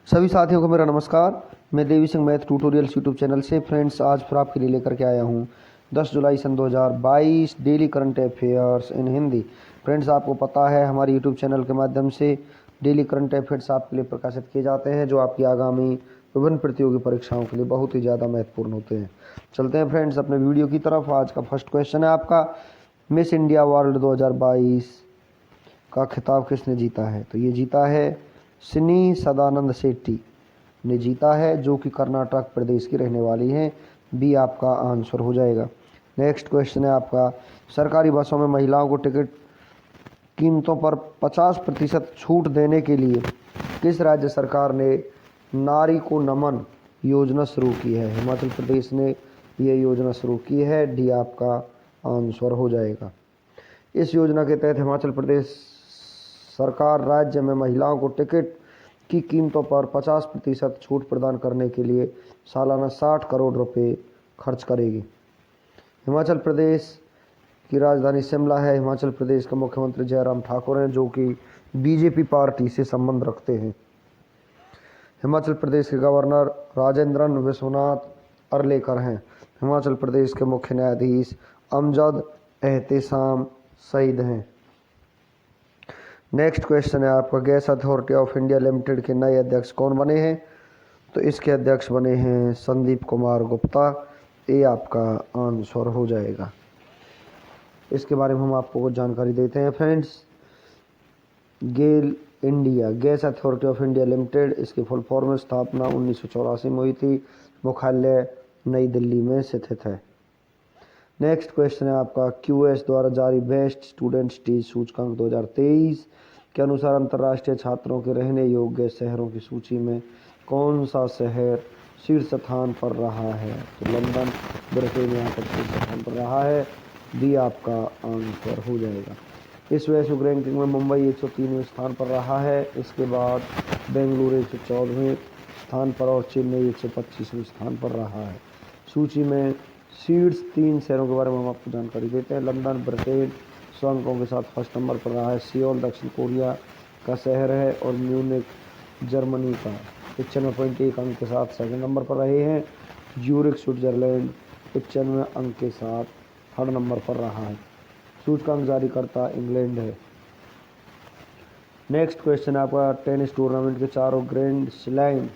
सभी साथियों को मेरा नमस्कार। मैं Devi Singh math tutorials YouTube channel से फ्रेंड्स आज फिर आपके लिए लेकर के आया हूँ 10 जुलाई सन 2022 daily current affairs in Hindi. Friends आपको पता है हमारे यूट्यूब चैनल के माध्यम से डेली करंट अफेयर्स आपके लिए प्रकाशित किए जाते हैं जो आपकी आगामी विभिन्न प्रतियोगी परीक्षाओं के लिए बहुत ही ज़्यादा महत्वपूर्ण होते हैं। चलते हैं फ्रेंड्स अपने वीडियो की तरफ। आज का फर्स्ट क्वेश्चन है आपका, मिस इंडिया वर्ल्ड 2022 का खिताब किसने जीता है? तो ये जीता है सिनी सदानंद सेट्टी ने जीता है, जो कि कर्नाटक प्रदेश की रहने वाली हैं। बी आपका आंसर हो जाएगा। नेक्स्ट क्वेश्चन है आपका, सरकारी बसों में महिलाओं को टिकट कीमतों पर 50% छूट देने के लिए किस राज्य सरकार ने नारी को नमन योजना शुरू की है? हिमाचल प्रदेश ने यह योजना शुरू की है। डी आपका आंसर हो जाएगा। इस योजना के तहत हिमाचल प्रदेश सरकार राज्य में महिलाओं को टिकट की कीमतों पर 50% छूट प्रदान करने के लिए सालाना 60 करोड़ रुपए खर्च करेगी। हिमाचल प्रदेश की राजधानी शिमला है। हिमाचल प्रदेश के मुख्यमंत्री जयराम ठाकुर हैं, जो कि बीजेपी पार्टी से संबंध रखते हैं। हिमाचल प्रदेश के गवर्नर राजेंद्रन विश्वनाथ अर्लेकर हैं। हिमाचल प्रदेश के मुख्य न्यायाधीश अमजद एहतेशाम सईद हैं। नेक्स्ट क्वेश्चन है आपका, gas authority of India limited के नए अध्यक्ष कौन बने हैं? तो इसके अध्यक्ष बने हैं संदीप कुमार गुप्ता। ये आपका आंसर हो जाएगा। इसके बारे में हम आपको कुछ जानकारी देते हैं friends. GAIL India gas authority of India limited, इसकी फुल फॉर्म में स्थापना 1984 में हुई थी। मुख्यालय नई दिल्ली में स्थित है। नेक्स्ट क्वेश्चन है आपका, क्यूएस द्वारा जारी बेस्ट स्टूडेंट सिटीज सूचकांक 2023 के अनुसार अंतर्राष्ट्रीय छात्रों के रहने योग्य शहरों की सूची में कौन सा शहर शीर्ष स्थान पर रहा है? तो लंदन ब्रिटेन यहाँ पर शीर्ष स्थान पर रहा है। डी आपका आंसर हो जाएगा। इस वैश्विक रैंकिंग में मुंबई 103वें स्थान पर रहा है। इसके बाद बेंगलुरु 114वें स्थान पर और चेन्नई 125वें स्थान पर रहा है। सूची में शीर्ष 3 शहरों के बारे में हम आपको जानकारी देते हैं। लंदन ब्रिटेन 100 अंकों के साथ फर्स्ट नंबर पर रहा है। सियोल दक्षिण कोरिया का शहर है और म्यूनिक जर्मनी का 95.1 अंक के साथ सेकंड नंबर पर रहे हैं। ज्यूरिख स्विट्जरलैंड 95 अंक के साथ थर्ड नंबर पर रहा है। सूचकांक जारी करता इंग्लैंड है। नेक्स्ट क्वेश्चन आपका, टेनिस टूर्नामेंट के चारों ग्रैंड स्लैम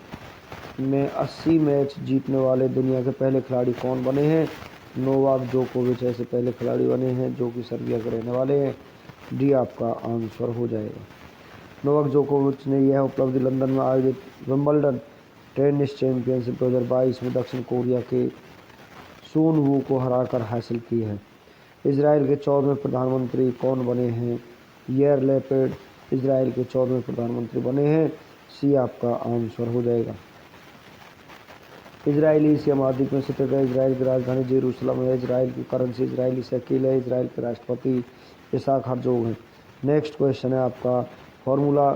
में 80 मैच जीतने वाले दुनिया के पहले खिलाड़ी कौन बने हैं? नोवाक जोकोविच ऐसे पहले खिलाड़ी बने हैं, जो कि सर्बिया के रहने वाले हैं। डी आपका आंसर हो जाएगा। नोवाक जोकोविच ने यह उपलब्धि लंदन में आयोजित विंबलडन टेनिस चैंपियनशिप 2022 में दक्षिण कोरिया के सून वू को हराकर हासिल की है। इजराइल के 14वें प्रधानमंत्री कौन बने हैं? यार लैपिड इजराइल के 14वें प्रधानमंत्री बने हैं। सी आपका आंसर हो जाएगा। इजरायली एशिया महाद्वीप में स्थित है। इजराइल की राजधानी जेरूसलम है। इजराइल की करेंसी इजरायली शेकेल है। इजराइल के राष्ट्रपति इसहाक हर्जोग हैं। नेक्स्ट क्वेश्चन है आपका, formula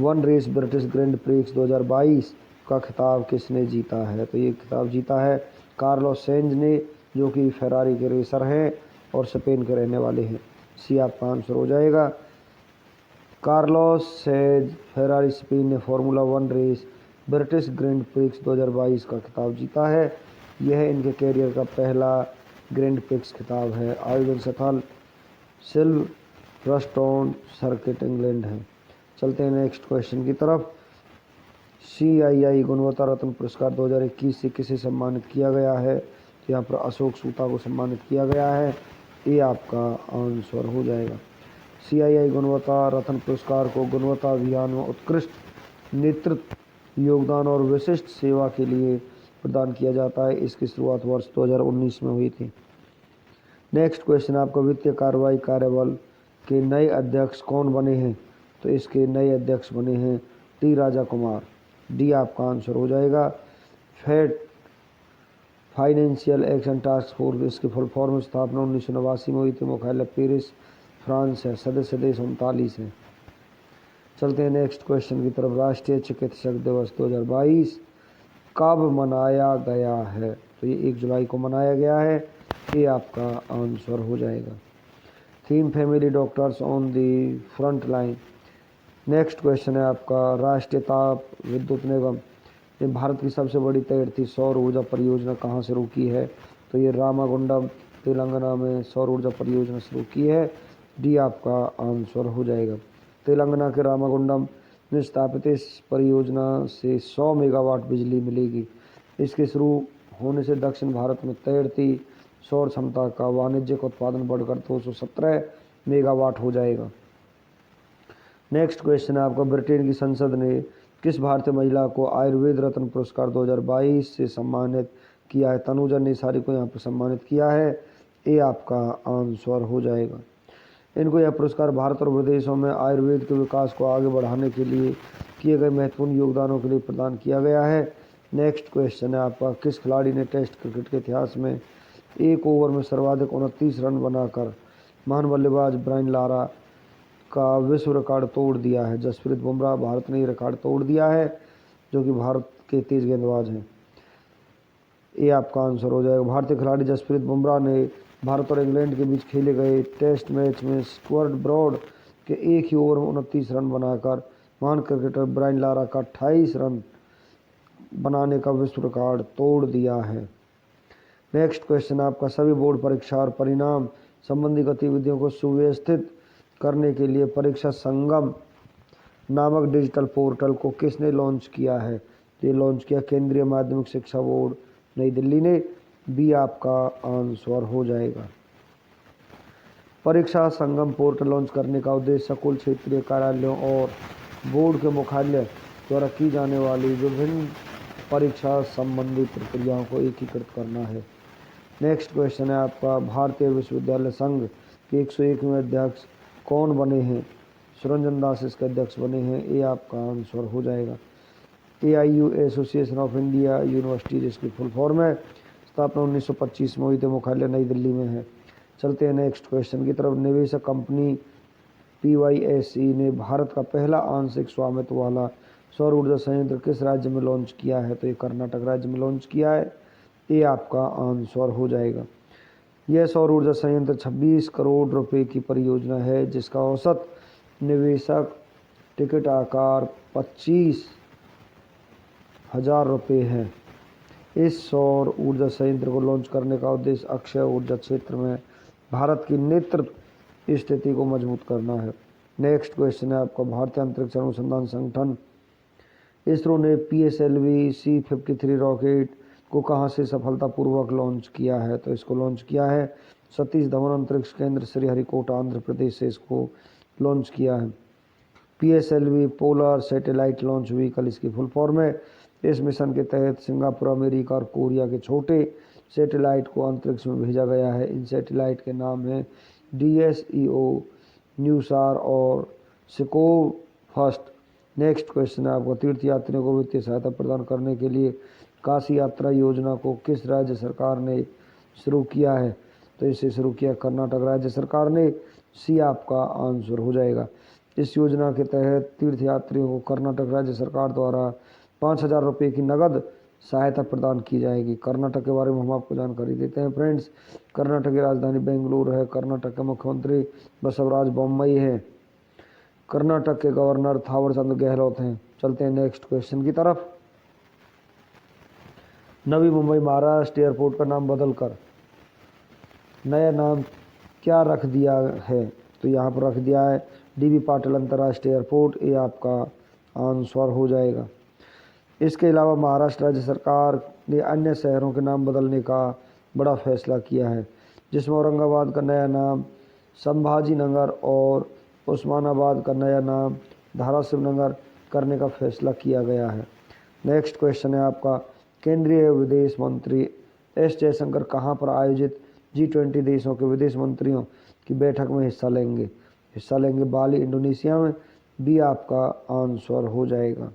1 race British Grand Prix 2022 का खिताब किसने जीता है? तो ये खिताब जीता है कार्लोस सेंज ने, जो कि फेरारी के रेसर हैं और स्पेन के रहने वाले हैं। सी आपका आंसर हो जाएगा। कार्लोस सेंज फेरारी स्पेन ने formula 1 race British Grand Prix 2022 का खिताब जीता है। यह इनके कैरियर का पहला ग्रैंड प्रिक्स खिताब है। आयोजन स्थल सिल्वरस्टोन सर्किट इंग्लैंड है। चलते हैं नेक्स्ट क्वेश्चन की तरफ। CII गुणवत्ता रत्न पुरस्कार 2021 से किसे सम्मानित किया गया है? तो यहाँ पर अशोक सूता को सम्मानित किया गया है। ये आपका आंसर हो जाएगा। CII गुणवत्ता रत्न पुरस्कार को गुणवत्ता अभियान में उत्कृष्ट नेतृत्व, योगदान और विशिष्ट सेवा के लिए प्रदान किया जाता है। इसकी शुरुआत वर्ष 2019 में हुई थी। नेक्स्ट क्वेश्चन आपका, वित्तीय कार्रवाई कार्यबल के नए अध्यक्ष कौन बने हैं? तो इसके नए अध्यक्ष बने हैं टी राजा कुमार। डी आपका आंसर हो जाएगा। फेड फाइनेंशियल एक्शन टास्क फोर्स, इसकी फुल फॉर्म स्थापना 1989 में हुई थी। मुख्यालय पेरिस फ्रांस है। सदस्य देश 39 हैं। चलते हैं नेक्स्ट क्वेश्चन की तरफ। राष्ट्रीय चिकित्सक दिवस 2022 कब मनाया गया है? तो ये 1 जुलाई को मनाया गया है। ये आपका आंसर हो जाएगा। Theme, family doctors on the front line next question है आपका, राष्ट्रीय ताप विद्युत निगम ये भारत की सबसे बड़ी तैरती सौर ऊर्जा परियोजना कहाँ शुरू की है? तो ये रामागुंडम तेलंगाना में सौर ऊर्जा परियोजना शुरू की है। डी आपका आंसर हो जाएगा। तेलंगाना के रामागुंडम में स्थापित इस परियोजना से 100 मेगावाट बिजली मिलेगी। इसके शुरू होने से दक्षिण भारत में तैरती सौर क्षमता का वाणिज्यिक उत्पादन बढ़कर 217 मेगावाट हो जाएगा। नेक्स्ट क्वेश्चन है आपका, ब्रिटेन की संसद ने किस भारतीय महिला को आयुर्वेद रत्न पुरस्कार 2022 से सम्मानित किया है? तनुजा नेसारी को यहाँ पर सम्मानित किया है। ये आपका आंसर हो जाएगा। इनको यह पुरस्कार भारत और विदेशों में आयुर्वेद के विकास को आगे बढ़ाने के लिए किए गए महत्वपूर्ण योगदानों के लिए प्रदान किया गया है। नेक्स्ट क्वेश्चन है आपका, किस खिलाड़ी ने टेस्ट क्रिकेट के इतिहास में एक ओवर में सर्वाधिक 29 रन बनाकर महान बल्लेबाज ब्रायन लारा का विश्व रिकॉर्ड तोड़ दिया है? जसप्रीत बुमराह, भारत ने ये रिकॉर्ड तोड़ दिया है, जो कि भारत के तेज गेंदबाज हैं। ये आपका आंसर हो जाएगा। भारतीय खिलाड़ी जसप्रीत बुमराह ने भारत और इंग्लैंड के बीच खेले गए टेस्ट मैच में स्टुअर्ट ब्रॉड के एक ही ओवर में 29 रन बनाकर महान क्रिकेटर ब्रायन लारा का 28 रन बनाने का विश्व रिकॉर्ड तोड़ दिया है। नेक्स्ट क्वेश्चन आपका, सभी बोर्ड परीक्षा और परिणाम संबंधी गतिविधियों को सुव्यवस्थित करने के लिए परीक्षा संगम नामक डिजिटल पोर्टल को किसने लॉन्च किया है? ये लॉन्च किया केंद्रीय माध्यमिक शिक्षा बोर्ड नई दिल्ली ने। बी आपका आंसर हो जाएगा। परीक्षा संगम पोर्टल लॉन्च करने का उद्देश्य स्कूल, क्षेत्रीय कार्यालयों और बोर्ड के मुख्यालय द्वारा की जाने वाली विभिन्न परीक्षा संबंधी प्रक्रियाओं को एकीकृत करना है। नेक्स्ट क्वेश्चन है आपका, भारतीय विश्वविद्यालय संघ के 101वें अध्यक्ष कौन बने हैं? सुरंजन दास इसके अध्यक्ष बने हैं। ये आपका आंसर हो जाएगा। AIU association of India universities इसकी फुल फॉर्म है। स्थापना 1925 में हुई थी, मुख्यालय नई दिल्ली में है। चलते हैं नेक्स्ट क्वेश्चन की तरफ। निवेशक कंपनी PYSE ने भारत का पहला आंशिक स्वामित्व वाला सौर ऊर्जा संयंत्र किस राज्य में लॉन्च किया है? तो ये कर्नाटक राज्य में लॉन्च किया है। ये आपका आंसर हो जाएगा। यह सौर ऊर्जा संयंत्र 26 करोड़ रुपए की परियोजना है, जिसका औसत निवेशक टिकट आकार 25,000 रुपये है। इस सौर ऊर्जा संयंत्र को लॉन्च करने का उद्देश्य अक्षय ऊर्जा क्षेत्र में भारत की नेतृत्व स्थिति को मजबूत करना है। नेक्स्ट क्वेश्चन है आपका, भारतीय अंतरिक्ष अनुसंधान संगठन इसरो ने PSLV C-53 रॉकेट को कहां से सफलतापूर्वक लॉन्च किया है? तो इसको लॉन्च किया है सतीश धवन अंतरिक्ष केंद्र श्रीहरिकोटा आंध्र प्रदेश से इसको लॉन्च किया है। PSLV polar satellite launch vehicle इसकी फुल फॉर्म है। इस मिशन के तहत सिंगापुर, अमेरिका और कोरिया के छोटे सैटेलाइट को अंतरिक्ष में भेजा गया है। इन सैटेलाइट के नाम हैं DSEO, न्यूसार और सिकोव फर्स्ट। नेक्स्ट क्वेश्चन है आपको, तीर्थ यात्रियों को वित्तीय सहायता प्रदान करने के लिए काशी यात्रा योजना को किस राज्य सरकार ने शुरू किया है? तो इसे शुरू किया कर्नाटक राज्य सरकार ने। सी आपका आंसर हो जाएगा। इस योजना के तहत तीर्थ यात्रियों को कर्नाटक राज्य सरकार द्वारा 5,000 रुपये की नगद सहायता प्रदान की जाएगी। कर्नाटक के बारे में हम आपको जानकारी देते हैं फ्रेंड्स। कर्नाटक की राजधानी बेंगलुरु है। कर्नाटक के मुख्यमंत्री बसवराज बोम्मई है। कर्नाटक के गवर्नर थावरचंद गहलोत हैं। चलते हैं नेक्स्ट क्वेश्चन की तरफ। नवी मुंबई महाराष्ट्र एयरपोर्ट का नाम बदलकर नया नाम क्या रख दिया है? तो यहाँ पर रख दिया है DB पाटिल अंतर्राष्ट्रीय एयरपोर्ट। ये आपका आंसर हो जाएगा। इसके अलावा महाराष्ट्र राज्य सरकार ने अन्य शहरों के नाम बदलने का बड़ा फैसला किया है, जिसमें औरंगाबाद का नया नाम संभाजी नगर और उस्मानाबाद का नया नाम धाराशिव नगर करने का फैसला किया गया है। नेक्स्ट क्वेश्चन है आपका, केंद्रीय विदेश मंत्री S जयशंकर कहाँ पर आयोजित G20 देशों के विदेश मंत्रियों की बैठक में हिस्सा लेंगे? बाली, इंडोनेशिया में। बी आपका आंसर हो जाएगा।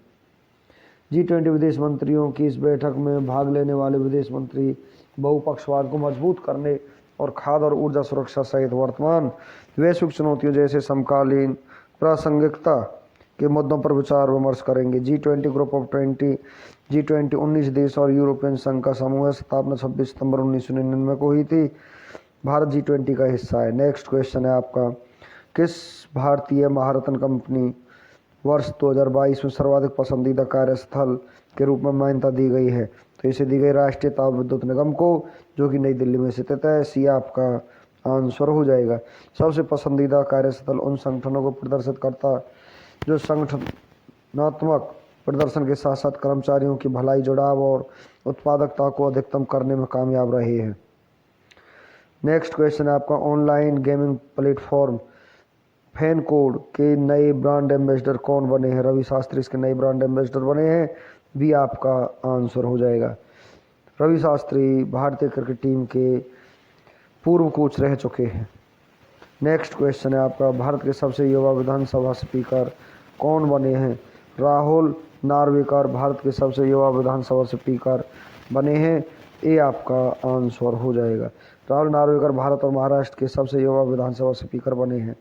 G20 विदेश मंत्रियों की इस बैठक में भाग लेने वाले विदेश मंत्री बहुपक्षवाद को मजबूत करने और खाद्य और ऊर्जा सुरक्षा सहित वर्तमान वैश्विक चुनौतियों जैसे समकालीन प्रासंगिकता के मुद्दों पर विचार विमर्श करेंगे। G20 ग्रुप ऑफ 20 G20 19 देश और यूरोपियन संघ का समूह है। स्थापना 26 सितंबर 1999 को हुई थी। भारत G20 का हिस्सा है। नेक्स्ट क्वेश्चन है आपका, किस भारतीय महारत्न कंपनी वर्ष 2022 में सर्वाधिक पसंदीदा कार्यस्थल के रूप में मान्यता दी गई है? तो इसे दी गई राष्ट्रीय ताप विद्युत निगम को, जो कि नई दिल्ली में स्थित है। सी आपका आंसर हो जाएगा। सबसे पसंदीदा कार्यस्थल उन संगठनों को प्रदर्शित करता जो संगठनात्मक प्रदर्शन के साथ साथ कर्मचारियों की भलाई, जुड़ाव और उत्पादकता को अधिकतम करने में कामयाब रहे हैं। नेक्स्ट क्वेश्चन है आपका, ऑनलाइन गेमिंग प्लेटफॉर्म फैनकोड के नए ब्रांड एम्बेसडर कौन बने हैं? रवि शास्त्री इसके नए ब्रांड एम्बेसडर बने हैं। भी आपका आंसर हो जाएगा। रवि शास्त्री भारतीय क्रिकेट टीम के पूर्व कोच रह चुके हैं। नेक्स्ट क्वेश्चन है आपका, भारत के सबसे युवा विधानसभा स्पीकर कौन बने हैं? राहुल नार्वेकर भारत के सबसे युवा विधानसभा स्पीकर बने हैं। ये आपका आंसर हो जाएगा। राहुल नार्वेकर भारत और महाराष्ट्र के सबसे युवा विधानसभा स्पीकर बने हैं।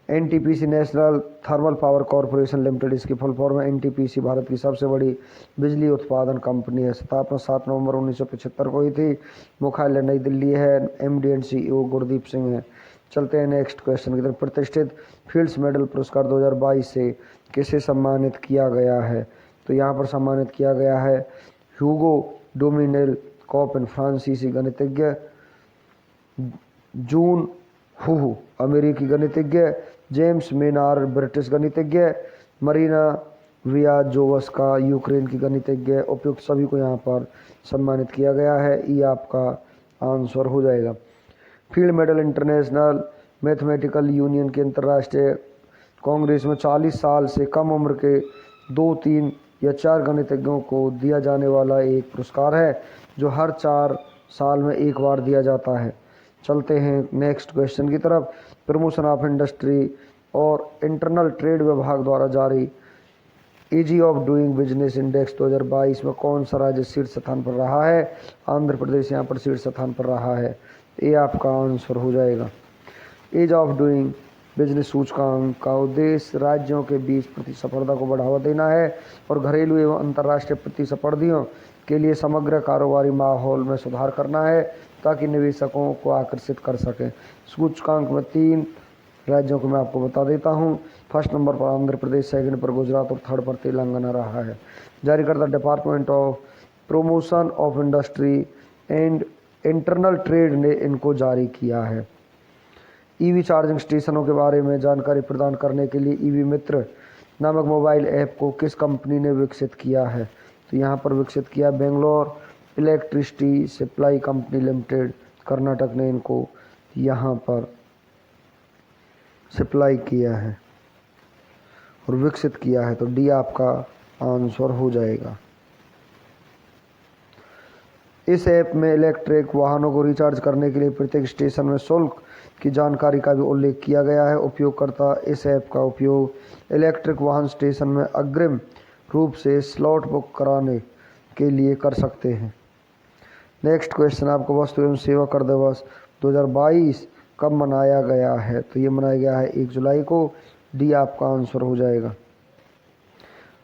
NTPC national thermal power corporation limited इसकी फुल फॉर्म है। एनटीपीसी भारत की सबसे बड़ी बिजली उत्पादन कंपनी है। स्थापना 7 नवंबर 1975 को हुई थी। मुख्यालय नई दिल्ली है। MD and CEO Gurdeep Singh है। चलते हैं नेक्स्ट क्वेश्चन की तरफ। प्रतिष्ठित फील्ड्स मेडल पुरस्कार 2022 से किसे सम्मानित किया गया है? तो यहाँ पर सम्मानित किया गया है ह्यूगो डोमिनेल कॉपन फ्रांसीसी गणितज्ञ, जून हू अमेरिकी गणितज्ञ, जेम्स मेनार ब्रिटिश गणितज्ञ, मरीना वियाजोवस्का यूक्रेन की गणितज्ञ। उपयुक्त सभी को यहाँ पर सम्मानित किया गया है। ये आपका आंसर हो जाएगा। Field medal international mathematical union के अंतर्राष्ट्रीय कांग्रेस में 40 साल से कम उम्र के 2, 3 या 4 गणितज्ञों को दिया जाने वाला एक पुरस्कार है, जो हर 4 साल में एक बार दिया जाता है। चलते हैं नेक्स्ट क्वेश्चन की तरफ। प्रमोशन ऑफ इंडस्ट्री और इंटरनल ट्रेड विभाग द्वारा जारी easy of doing business index 2022 में कौन सा राज्य शीर्ष स्थान पर रहा है? आंध्र प्रदेश यहाँ पर शीर्ष स्थान पर रहा है। ये आपका आंसर हो जाएगा। ईज ऑफ डूइंग बिजनेस सूचकांक का उद्देश्य राज्यों के बीच प्रतिस्पर्धा को बढ़ावा देना है और घरेलू एवं अंतर्राष्ट्रीय प्रतिस्पर्धियों के लिए समग्र कारोबारी माहौल में सुधार करना है, ताकि निवेशकों को आकर्षित कर सकें। सूचकांक में 3 राज्यों को मैं आपको बता देता हूं। फर्स्ट नंबर पर आंध्र प्रदेश, सेकंड पर गुजरात और थर्ड पर तेलंगाना रहा है। जारीकर्ता department of promotion of industry and internal trade ने इनको जारी किया है। ईवी चार्जिंग स्टेशनों के बारे में जानकारी प्रदान करने के लिए ईवी मित्र नामक मोबाइल ऐप को किस कंपनी ने विकसित किया है? तो यहाँ पर विकसित किया Bangalore electricity supply company limited, Karnataka ने इनको यहाँ पर सप्लाई किया है और विकसित किया है। तो डी आपका आंसर हो जाएगा। इस ऐप में इलेक्ट्रिक वाहनों को रिचार्ज करने के लिए प्रत्येक स्टेशन में शुल्क की जानकारी का भी उल्लेख किया गया है। उपयोगकर्ता इस ऐप का उपयोग इलेक्ट्रिक वाहन स्टेशन में अग्रिम रूप से स्लॉट बुक कराने के लिए कर सकते हैं। नेक्स्ट क्वेश्चन आपको, वस्तु एवं सेवा कर दिवस 2022 कब मनाया गया है? तो ये मनाया गया है 1 जुलाई को। डी आपका आंसर हो जाएगा।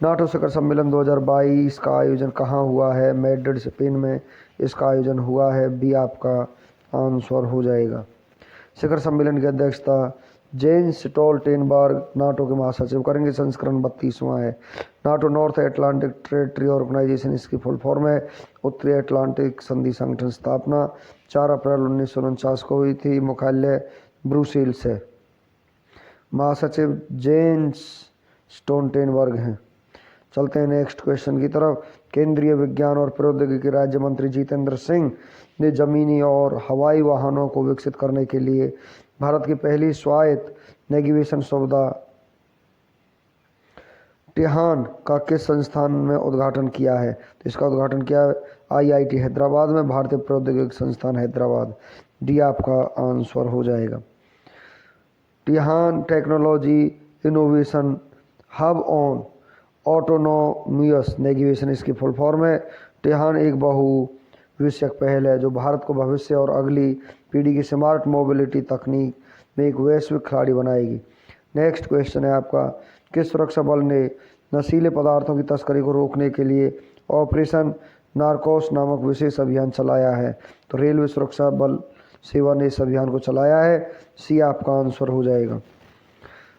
नाटो शिखर सम्मेलन 2022 का आयोजन कहाँ हुआ है? मैड्रिड स्पेन में इसका आयोजन हुआ है। बी आपका आंसर हो जाएगा। शिखर सम्मेलन की अध्यक्षता जेन्स स्टोल्टेनबर्ग नाटो के महासचिव करेंगे। संस्करण 32वां है। NATO north Atlantic territory organization इसकी फुल फॉर्म है। उत्तरी अटलांटिक संधि संगठन स्थापना 4 अप्रैल 1949 को हुई थी। मुख्यालय ब्रुसेल्स है। महासचिव जेन्स स्टोल्टेनबर्ग हैं। चलते हैं नेक्स्ट क्वेश्चन की तरफ। केंद्रीय विज्ञान और प्रौद्योगिकी राज्य मंत्री जितेंद्र सिंह ने जमीनी और हवाई वाहनों को विकसित करने के लिए भारत की पहली स्वायत्त नेविगेशन सुविधा टिहान का किस संस्थान में उद्घाटन किया है? तो इसका उद्घाटन किया आईआईटी हैदराबाद में, भारतीय प्रौद्योगिकी संस्थान हैदराबाद। डी आपका आंसर हो जाएगा। TiHAN technology innovation hub on autonomous navigation इसकी फुल फॉर्म है। टिहान एक बहुविषयक पहल है जो भारत को भविष्य और अगली पीढ़ी की स्मार्ट मोबिलिटी तकनीक में एक वैश्विक खिलाड़ी बनाएगी। नेक्स्ट क्वेश्चन है आपका, किस सुरक्षा बल ने नशीले पदार्थों की तस्करी को रोकने के लिए ऑपरेशन नारकोस नामक विशेष अभियान चलाया है? तो रेलवे सुरक्षा बल सेवा ने इस अभियान को चलाया है। सी आपका आंसर हो जाएगा।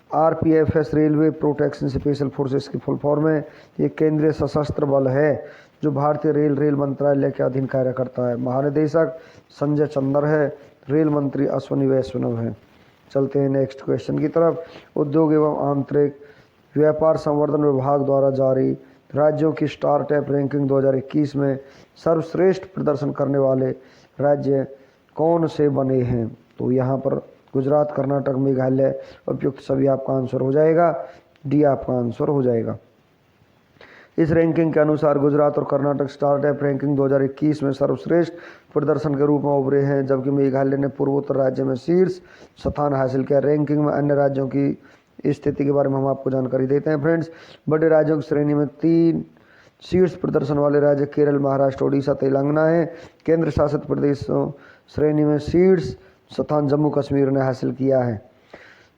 RPFS railway protection special forces की फुल फॉर्म है। ये केंद्रीय सशस्त्र बल है जो भारतीय रेल मंत्रालय के अधीन कार्य करता है। महानिदेशक संजय चंद्र है। रेल मंत्री अश्विनी वैष्णव है। चलते हैं नेक्स्ट क्वेश्चन की तरफ। उद्योग एवं आंतरिक व्यापार संवर्धन विभाग द्वारा जारी राज्यों की स्टार्टअप रैंकिंग 2021 में सर्वश्रेष्ठ प्रदर्शन करने वाले राज्य कौन से बने हैं? तो यहाँ पर गुजरात, कर्नाटक, मेघालय उपयुक्त सभी आपका आंसर हो जाएगा। डी आपका आंसर हो जाएगा। इस रैंकिंग के अनुसार गुजरात और कर्नाटक स्टार्टअप रैंकिंग 2021 में सर्वश्रेष्ठ प्रदर्शन के रूप में उभरे हैं, जबकि मेघालय ने पूर्वोत्तर राज्य में शीर्ष स्थान हासिल किया। रैंकिंग में अन्य राज्यों की स्थिति के बारे में हम आपको जानकारी देते हैं फ्रेंड्स। बड़े राज्यों की श्रेणी में 3 शीर्ष प्रदर्शन वाले राज्य केरल, महाराष्ट्र, ओडिशा, तेलंगाना है। केंद्र शासित प्रदेशों श्रेणी में शीर्ष स्थान जम्मू कश्मीर ने हासिल किया है।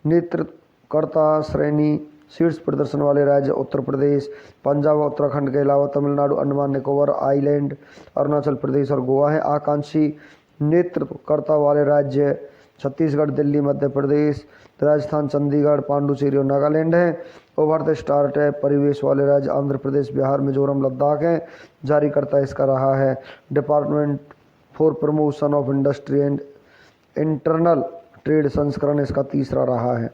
नेतृत्वकर्ता श्रेणी शीर्ष प्रदर्शन वाले राज्य उत्तर प्रदेश, पंजाब और उत्तराखंड के अलावा तमिलनाडु, अंडमान निकोबार आइलैंड, अरुणाचल प्रदेश और गोवा है। आकांक्षी नेतृत्वकर्ता वाले राज्य छत्तीसगढ़, दिल्ली, मध्य प्रदेश, राजस्थान, चंडीगढ़, पांडुचेरी और नागालैंड है। उभरते स्टार्टअप परिवेश वाले राज्य आंध्र प्रदेश, बिहार, मिजोरम, लद्दाख हैं। जारीकर्ता इसका रहा है department for promotion of industry and internal trade. संस्करण इसका तीसरा रहा है।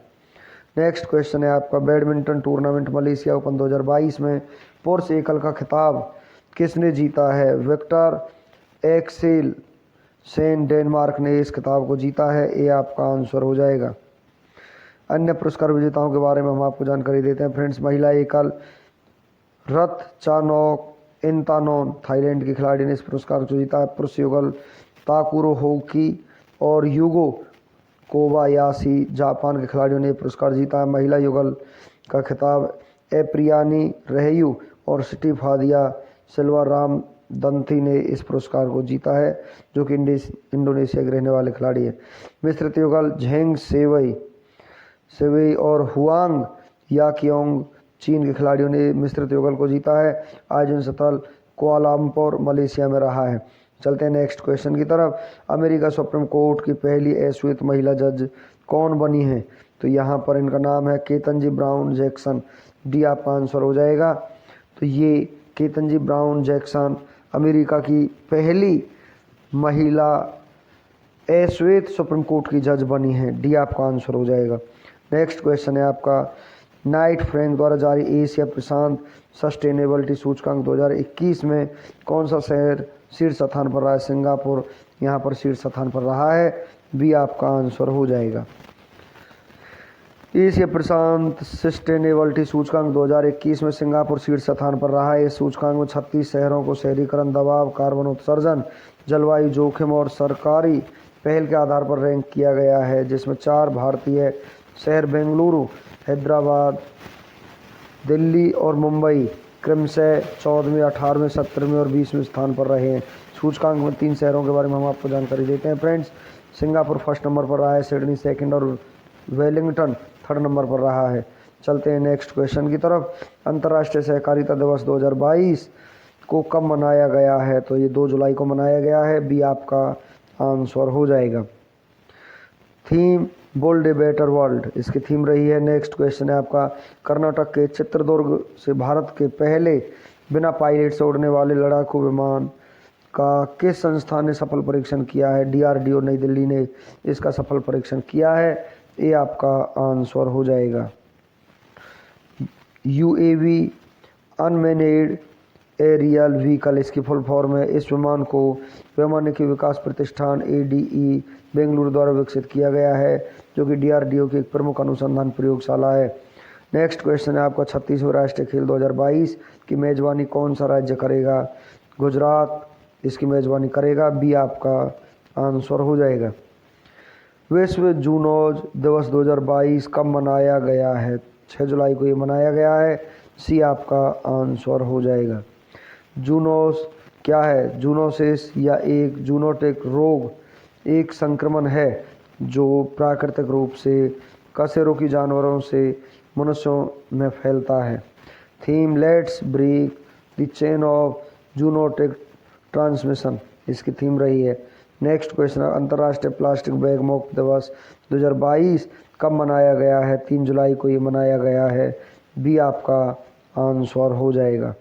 नेक्स्ट क्वेश्चन है आपका। बैडमिंटन टूर्नामेंट मलेशिया ओपन 2022 में पुरुष एकल का खिताब किसने जीता है? विक्टर एक्सेल सेन डेनमार्क ने इस खिताब को जीता है। ये आपका आंसर हो जाएगा। अन्य पुरस्कार विजेताओं के बारे में हम आपको जानकारी देते हैं फ्रेंड्स। महिला एकल रत्चानोक इंतानोन थाईलैंड के खिलाड़ी ने इस पुरस्कार को जीता है। पुरुष युगल ताकुरो होकी और युगो कोबायाशी जापान के खिलाड़ियों ने पुरस्कार जीता है। महिला युगल का खिताब एप्रियानी रेहयू और स्टीफादिया सिल्वाराम दंती ने इस पुरस्कार को जीता है, जो कि इंडोनेशिया के रहने वाले खिलाड़ी है। मिश्रित युगल झेंग सेवई और हुआंग याकियोंग चीन के खिलाड़ियों ने मिश्रित युगल को जीता है। आयोजन स्थल कुआलालंपुर मलेशिया में रहा है। चलते हैं नेक्स्ट क्वेश्चन की तरफ। अमेरिका सुप्रीम कोर्ट की पहली अश्वेत महिला जज कौन बनी है? तो यहाँ पर इनका नाम है केतनजी ब्राउन जैक्सन। डी आपका आंसर हो जाएगा। तो ये केतनजी ब्राउन जैक्सन अमेरिका की पहली महिला अश्वेत सुप्रीम कोर्ट की जज बनी है। डी आपका आंसर हो जाएगा। नेक्स्ट क्वेश्चन है आपका। नाइट फ्रैंक द्वारा जारी एशिया प्रशांत सस्टेनेबिलिटी सूचकांक 2021 में कौन सा शहर शीर्ष स्थान पर रहा है? सिंगापुर यहाँ पर शीर्ष स्थान पर रहा है। बी आपका आंसर हो जाएगा। एशिया प्रशांत सस्टेनेबिलिटी सूचकांक 2021 में सिंगापुर शीर्ष स्थान पर रहा है। इस सूचकांक में 36 शहरों को शहरीकरण, दबाव, कार्बन उत्सर्जन, जलवायु जोखिम और सरकारी पहल के आधार पर रैंक किया गया है, जिसमें 4 भारतीय शहर बेंगलुरु, हैदराबाद, दिल्ली और मुंबई क्रमशः 14वें, 18वें, 17वें और 20वें स्थान पर रहे हैं। सूचकांक में 3 शहरों के बारे में हम आपको जानकारी देते हैं फ्रेंड्स। सिंगापुर फर्स्ट नंबर पर रहा है, सिडनी सेकंड और वेलिंगटन थर्ड नंबर पर रहा है। चलते हैं नेक्स्ट क्वेश्चन की तरफ। अंतर्राष्ट्रीय सहकारिता दिवस 2022 को कब मनाया गया है? तो ये 2 जुलाई को मनाया गया है। बी आपका आंसर हो जाएगा। Theme bold a better world इसकी थीम रही है। नेक्स्ट क्वेश्चन है आपका। कर्नाटक के चित्रदुर्ग से भारत के पहले बिना पायलट से उड़ने वाले लड़ाकू विमान का किस संस्थान ने सफल परीक्षण किया है? DRDO नई दिल्ली ने इसका सफल परीक्षण किया है। ये आपका आंसर हो जाएगा। UAV अनमैनेड एरियल व्हीकल इसकी फुल फॉर्म है। इस विमान को वैमानिकी विकास प्रतिष्ठान ADE बेंगलुरु द्वारा विकसित किया गया है, जो कि DRDO की एक प्रमुख अनुसंधान प्रयोगशाला है। नेक्स्ट क्वेश्चन है आपका। 36वें राष्ट्रीय खेल 2022 की मेजबानी कौन सा राज्य करेगा? गुजरात इसकी मेजबानी करेगा। बी आपका आंसर हो जाएगा। विश्व जूनोज दिवस 2022 कब मनाया गया है? 6 जुलाई को ये मनाया गया है। सी आपका आंसर हो जाएगा। जूनोस क्या है? जूनोसिस या एक जूनोटिक रोग एक संक्रमण है जो प्राकृतिक रूप से कशेरुकी जानवरों से मनुष्यों में फैलता है। Theme let's break the chain of zoonotic transmission इसकी थीम रही है। Next question. अंतर्राष्ट्रीय प्लास्टिक बैग मुक्त दिवस 2022 कब मनाया गया है? 3 जुलाई को ये मनाया गया है। बी आपका आंसर हो जाएगा।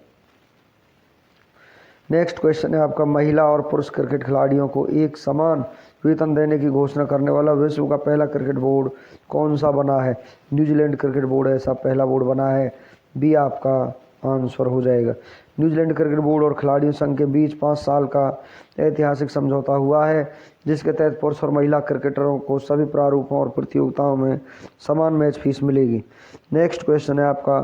नेक्स्ट क्वेश्चन है आपका, महिला और पुरुष क्रिकेट खिलाड़ियों को एक समान वेतन देने की घोषणा करने वाला विश्व का पहला क्रिकेट बोर्ड कौन सा बना है? न्यूजीलैंड क्रिकेट बोर्ड ऐसा पहला बोर्ड बना है। बी आपका आंसर हो जाएगा। न्यूजीलैंड क्रिकेट बोर्ड और खिलाड़ियों संघ के बीच 5 साल का ऐतिहासिक समझौता हुआ है, जिसके तहत पुरुष और महिला क्रिकेटरों को सभी प्रारूपों और प्रतियोगिताओं में समान मैच फीस मिलेगी। नेक्स्ट क्वेश्चन है आपका,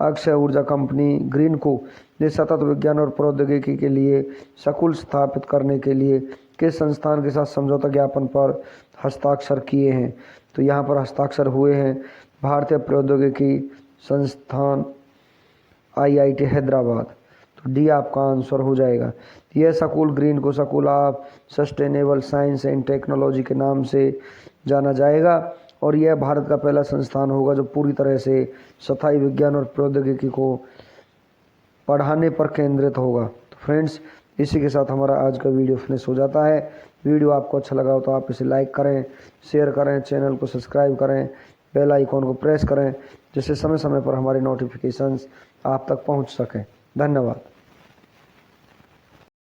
अक्षय ऊर्जा कंपनी ग्रीनको ने सतत विज्ञान और प्रौद्योगिकी के लिए स्कूल स्थापित करने के लिए किस संस्थान के साथ समझौता ज्ञापन पर हस्ताक्षर किए हैं? तो यहाँ पर हस्ताक्षर हुए हैं भारतीय प्रौद्योगिकी संस्थान IIT हैदराबाद। तो डी आपका आंसर हो जाएगा। यह school Greenko school of sustainable science and technology के नाम से जाना जाएगा और यह भारत का पहला संस्थान होगा जो पूरी तरह से स्थायी विज्ञान और प्रौद्योगिकी को पढ़ाने पर केंद्रित होगा। तो फ्रेंड्स, इसी के साथ हमारा आज का वीडियो फिनिश हो जाता है। वीडियो आपको अच्छा लगा हो तो आप इसे लाइक करें, शेयर करें, चैनल को सब्सक्राइब करें, बेल आइकॉन को प्रेस करें, जिससे समय समय पर हमारे नोटिफिकेशंस आप तक पहुंच सकें। धन्यवाद।